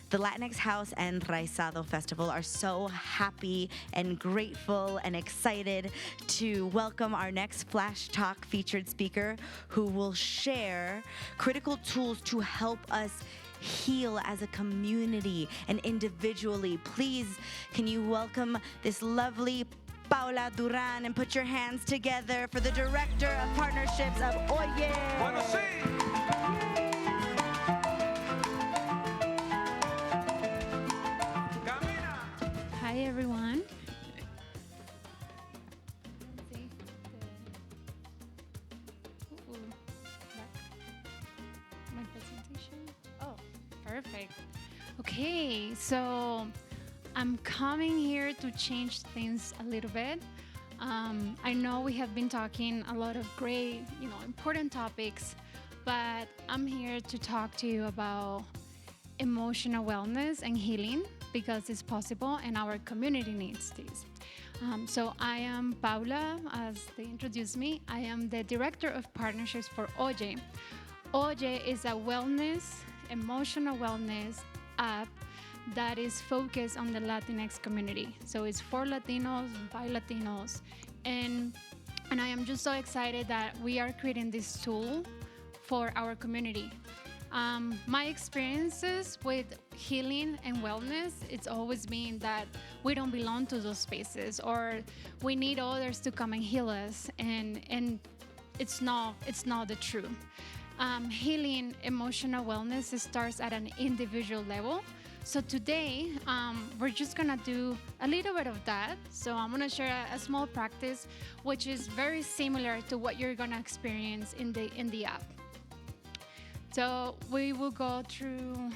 The Latinx House and Raizado Festival are so happy and grateful and excited to welcome our next Flash Talk featured speaker who will share critical tools to help us heal as a community and individually. Please, can you welcome this lovely Paula Duran and put your hands together for the Director of Partnerships of Oye. Bueno, sí. Camina. Hi everyone. My presentation. Oh, perfect. Okay, so I'm coming here to change things a little bit. I know we have been talking a lot of great, important topics, but I'm here to talk to you about emotional wellness and healing because it's possible and our community needs this. So I am Paula, as they introduced me. I am the Director of Partnerships for Oye. Oye is a emotional wellness app that is focused on the Latinx community. So it's for Latinos, by Latinos. And I am just so excited that we are creating this tool for our community. My experiences with healing and wellness, it's always been that we don't belong to those spaces or we need others to come and heal us. And it's not the truth. Healing, emotional wellness, it starts at an individual level. So today, we're just gonna do a little bit of that. So I'm gonna share a small practice, which is very similar to what you're gonna experience in the app. So we will go through.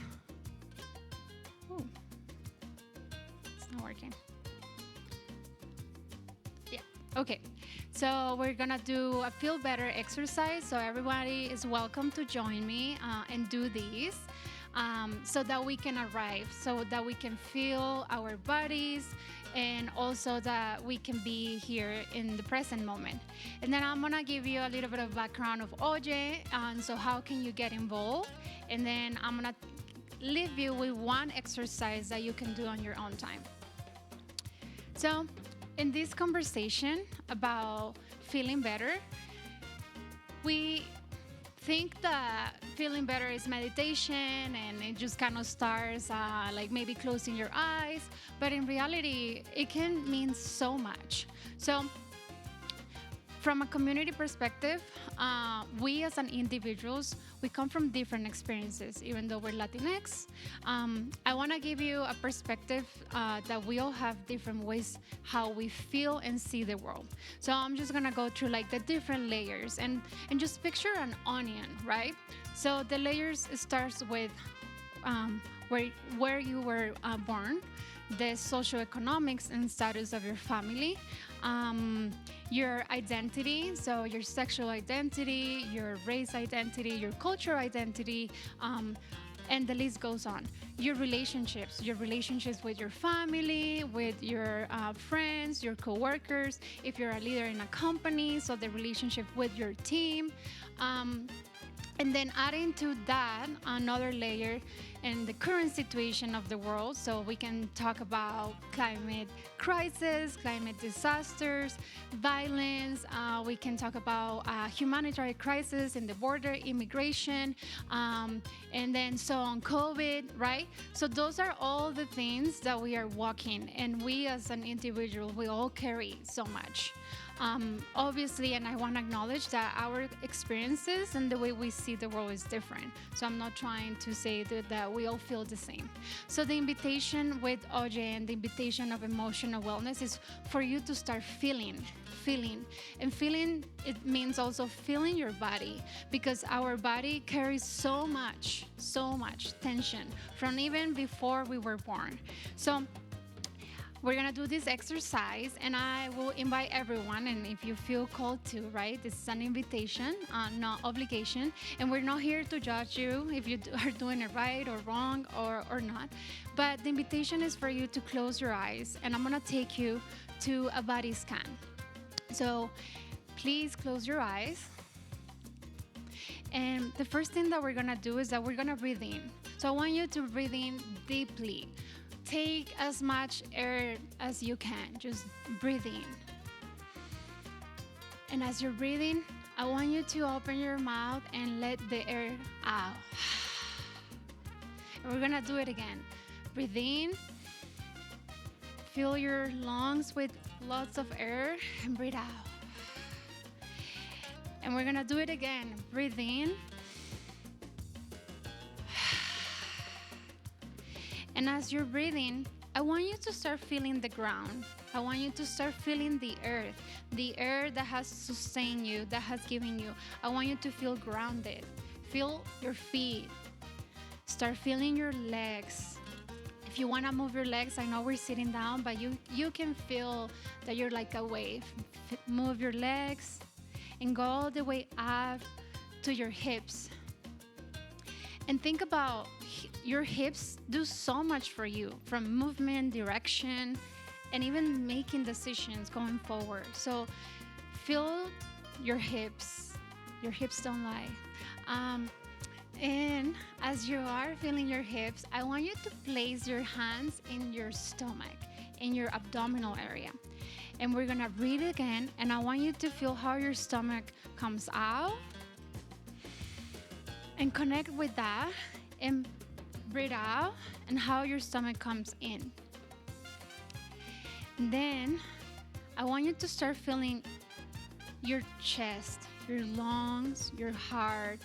Ooh, it's not working. Yeah. Okay. So we're gonna do a feel better exercise. So everybody is welcome to join me and do these. So that we can arrive, so that we can feel our bodies, and also that we can be here in the present moment. And then I'm gonna give you a little bit of background of Oye, and so how can you get involved? And then I'm gonna leave you with one exercise that you can do on your own time. So in this conversation about feeling better, we think that feeling better is meditation and it just kind of starts like maybe closing your eyes, but in reality it can mean so much. So from a community perspective, we as an individuals, we come from different experiences, even though we're Latinx. I want to give you a perspective that we all have different ways how we feel and see the world. So I'm just gonna go through like the different layers and just picture an onion, right? So the layers starts with where you were born, the socioeconomics and status of your family, your identity, so your sexual identity, your race identity, your cultural identity, and the list goes on. Your relationships with your family, with your friends, your coworkers, if you're a leader in a company, so the relationship with your team. And then adding to that another layer in the current situation of the world. So we can talk about climate crisis, climate disasters, violence. We can talk about humanitarian crisis in the border, immigration, and then so on, COVID, right? So those are all the things that we are walking, and we as an individual, we all carry so much. Obviously, and I want to acknowledge that our experiences and the way we see the world is different. So I'm not trying to say that we all feel the same. So the invitation with Oye and the invitation of emotional wellness is for you to start feeling. And feeling, it means also feeling your body, because our body carries so much tension from even before we were born. So we're gonna do this exercise, and I will invite everyone, and if you feel called to, right? This is an invitation, not obligation, and we're not here to judge you if you are doing it right or wrong or not. But the invitation is for you to close your eyes, and I'm gonna take you to a body scan. So please close your eyes. And the first thing that we're gonna do is that we're gonna breathe in. So I want you to breathe in deeply. Take as much air as you can. Just breathe in. And as you're breathing, I want you to open your mouth and let the air out. And we're gonna do it again. Breathe in. Fill your lungs with lots of air and breathe out. And we're gonna do it again. Breathe in. And as you're breathing, I want you to start feeling the ground. I want you to start feeling the air that has sustained you, that has given you. I want you to feel grounded. Feel your feet. Start feeling your legs. If you want to move your legs, I know we're sitting down, but you can feel that you're like a wave. Move your legs and go all the way up to your hips. And think about your hips do so much for you, from movement, direction, and even making decisions going forward. So feel your hips. Your hips don't lie. And as you are feeling your hips, I want you to place your hands in your stomach, in your abdominal area. And we're gonna breathe again, and I want you to feel how your stomach comes out and connect with that, and breathe out and how your stomach comes in. Then I want you to start feeling your chest, your lungs, your heart,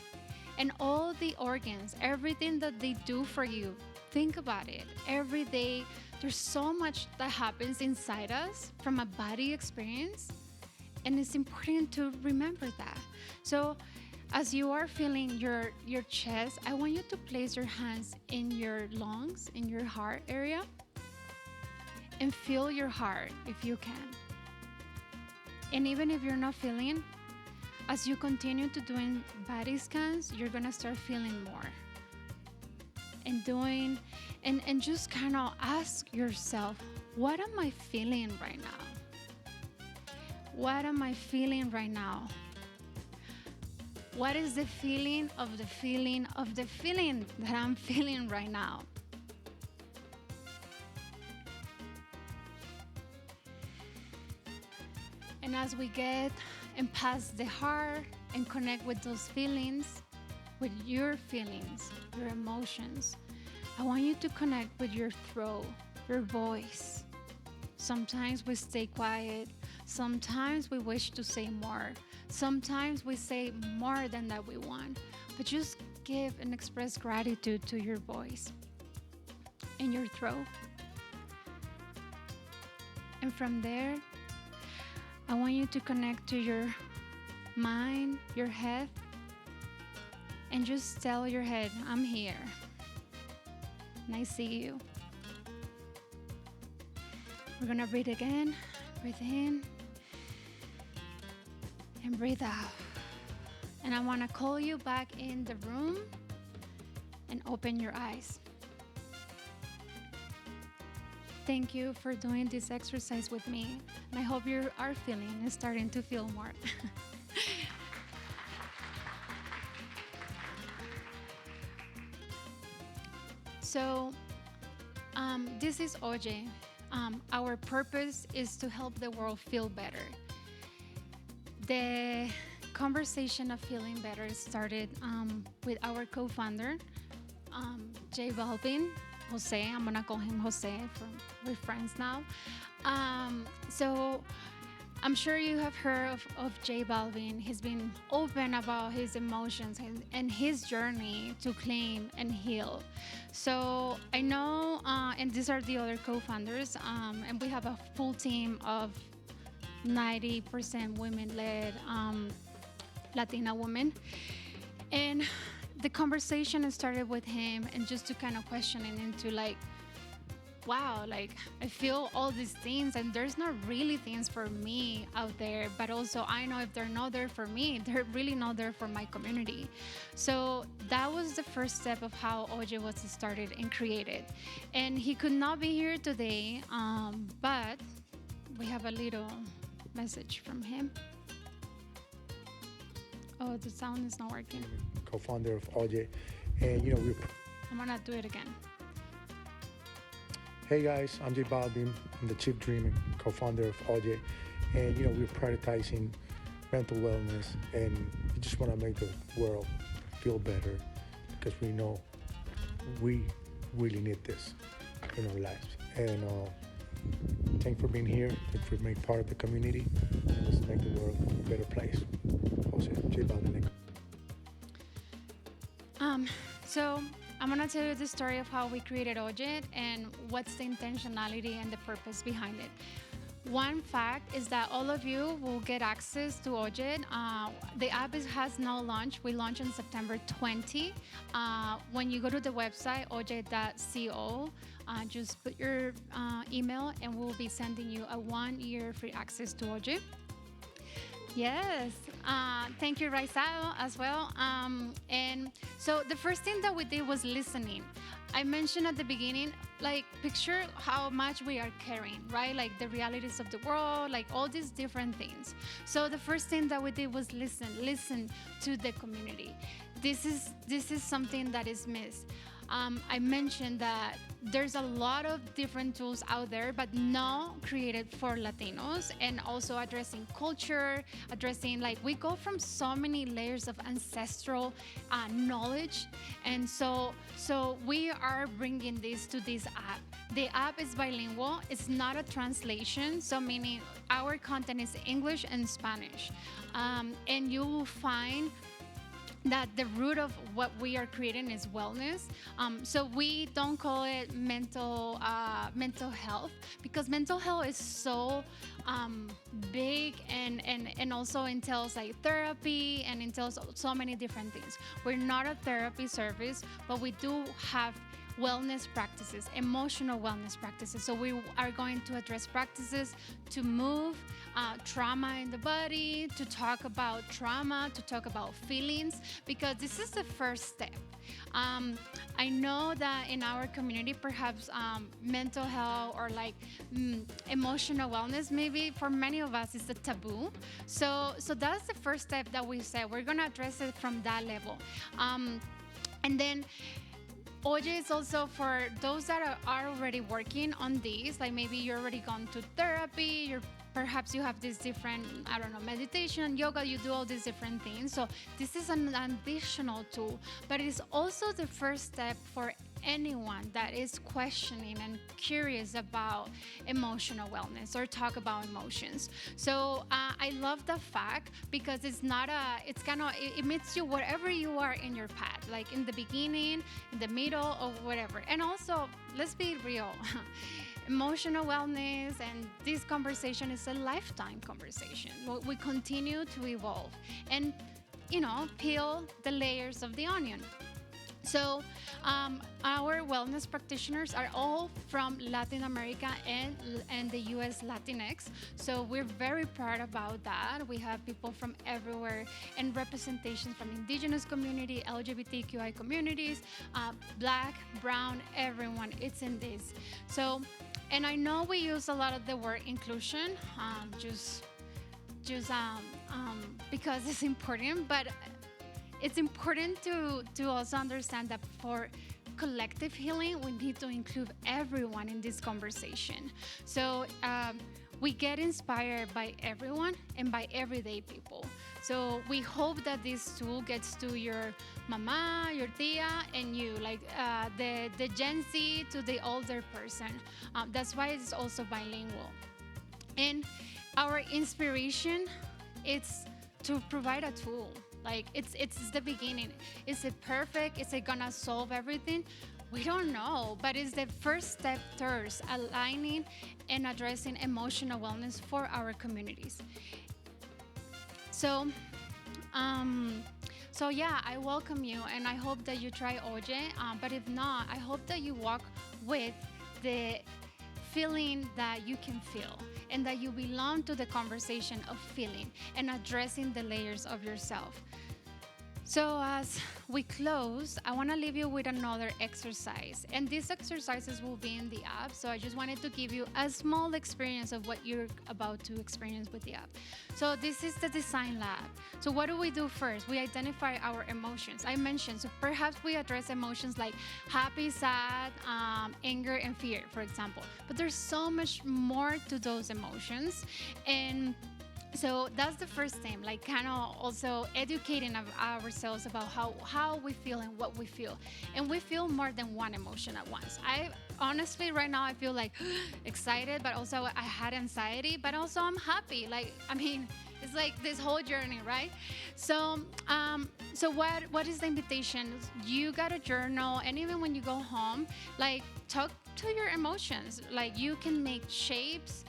and all the organs, everything that they do for you. Think about it. Every day, there's so much that happens inside us from a body experience, and it's important to remember that. So as you are feeling your chest, I want you to place your hands in your lungs, in your heart area, and feel your heart if you can. And even if you're not feeling, as you continue to doing body scans, you're gonna start feeling more. And just kind of ask yourself, what am I feeling right now? What am I feeling right now? What is the feeling of the feeling of the feeling that I'm feeling right now? And as we get and pass the heart and connect with those feelings, with your feelings, your emotions, I want you to connect with your throat, your voice. Sometimes we stay quiet. Sometimes we wish to say more. Sometimes we say more than that we want. But just give and express gratitude to your voice and your throat. And from there, I want you to connect to your mind, your head, and just tell your head, I'm here, and I see you. We're gonna breathe again. Breathe in and breathe out. And I wanna call you back in the room and open your eyes. Thank you for doing this exercise with me. And I hope you are feeling and starting to feel more. So, this is OJ. Our purpose is to help the world feel better. The conversation of feeling better started with our co-founder, J Balvin, Jose. I'm gonna call him Jose. We're friends now. So I'm sure you have heard of J Balvin. He's been open about his emotions and his journey to claim and heal. So I know, and these are the other co-founders, and we have a full team of 90% women-led Latina women. And the conversation started with him, and just to kind of questioning into like, wow, like I feel all these things and there's not really things for me out there, but also I know if they're not there for me, they're really not there for my community. So that was the first step of how OJ was started and created. And he could not be here today, but we have a little message from him. Oh, the sound is not working. Co-founder of OJ, and we're I'm gonna do it again. Hey guys, I'm J Balvin. I'm the chief dream and co-founder of OJ, and we're prioritizing mental wellness, and we just want to make the world feel better because we know we really need this in our lives. And thanks for being here. Thanks for being part of the community, and let's make the world a better place. Jose, J Balvin. So I'm gonna tell you the story of how we created OJIT and what's the intentionality and the purpose behind it. One fact is that all of you will get access to OJIT. The app has now launched. We launched on September 20. When you go to the website, oj.co, just put your email and we'll be sending you a 1-year free access to OJIT. Yes, thank you, Raisao, as well. And so the first thing that we did was listening. I mentioned at the beginning, like, picture how much we are caring, right? Like the realities of the world, like all these different things. So the first thing that we did was listen to the community. This is something that is missed. I mentioned that there's a lot of different tools out there, but not created for Latinos, and also addressing culture, addressing, like, we go from so many layers of ancestral knowledge. And so we are bringing this to this app. The app is bilingual. It's not a translation, so meaning our content is English and Spanish. And you will find that the root of what we are creating is wellness. So we don't call it mental health, because mental health is so big and also entails like therapy and entails so many different things. We're not a therapy service, but we do have wellness practices, emotional wellness practices. So we are going to address practices to move trauma in the body, to talk about trauma, to talk about feelings, because this is the first step. I know that in our community, perhaps mental health or like emotional wellness, maybe for many of us, is a taboo. So that's the first step that we said. We're gonna address it from that level. And then OJ is also for those that are already working on this, like maybe you're already gone to therapy, perhaps you have this different, I don't know, meditation, yoga, you do all these different things. So this is an additional tool, but it is also the first step for anyone that is questioning and curious about emotional wellness or talk about emotions. So I love the fact, because it's it meets you wherever you are in your path, like in the beginning, in the middle, or whatever. And also, let's be real. Emotional wellness and this conversation is a lifetime conversation. We continue to evolve and, peel the layers of the onion. So our wellness practitioners are all from Latin America and the US Latinx. So we're very proud about that. We have people from everywhere and representation from indigenous community, LGBTQI communities, Black, brown, everyone. It's in this. So, and I know we use a lot of the word inclusion, just because it's important, but it's important to also understand that for collective healing, we need to include everyone in this conversation. So we get inspired by everyone and by everyday people. So we hope that this tool gets to your mama, your tia, and you, like the Gen Z to the older person. That's why it's also bilingual. And our inspiration, it's to provide a tool. Like it's the beginning. Is it perfect? Is it gonna solve everything? We don't know, but it's the first step towards aligning and addressing emotional wellness for our communities. So yeah, I welcome you, and I hope that you try OJ. But if not, I hope that you walk with the feeling that you can feel, and that you belong to the conversation of feeling and addressing the layers of yourself. So as we close, I want to leave you with another exercise. And these exercises will be in the app. So I just wanted to give you a small experience of what you're about to experience with the app. So this is the design lab. So what do we do first? We identify our emotions. I mentioned, so perhaps we address emotions like happy, sad, anger, and fear, for example. But there's so much more to those emotions. And so that's the first thing, like kind of also educating ourselves about how we feel and what we feel. And we feel more than one emotion at once. I honestly, right now, I feel like excited, but also I had anxiety, but also I'm happy. Like, I mean, it's like this whole journey, right? So, so what is the invitation? You got a journal, and even when you go home, like talk to your emotions. Like you can make shapes.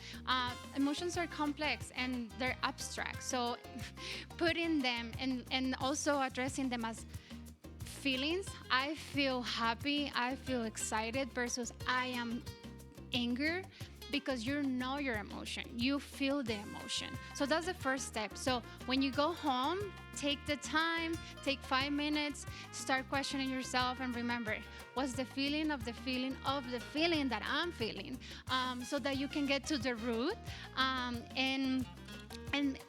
Emotions are complex and they're abstract. So putting them and also addressing them as feelings. I feel happy, I feel excited versus I am anger, because you know your emotion, you feel the emotion. So that's the first step. So when you go home, take the time, take 5 minutes, start questioning yourself, and remember, what's the feeling of the feeling of the feeling that I'm feeling, so that you can get to the root. And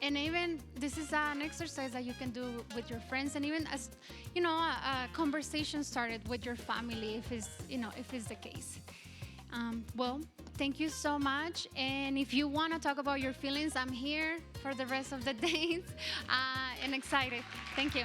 even this is an exercise that you can do with your friends, and even as you know, a conversation started with your family if it's the case. Well, thank you so much. And if you want to talk about your feelings, I'm here for the rest of the days, and excited. Thank you.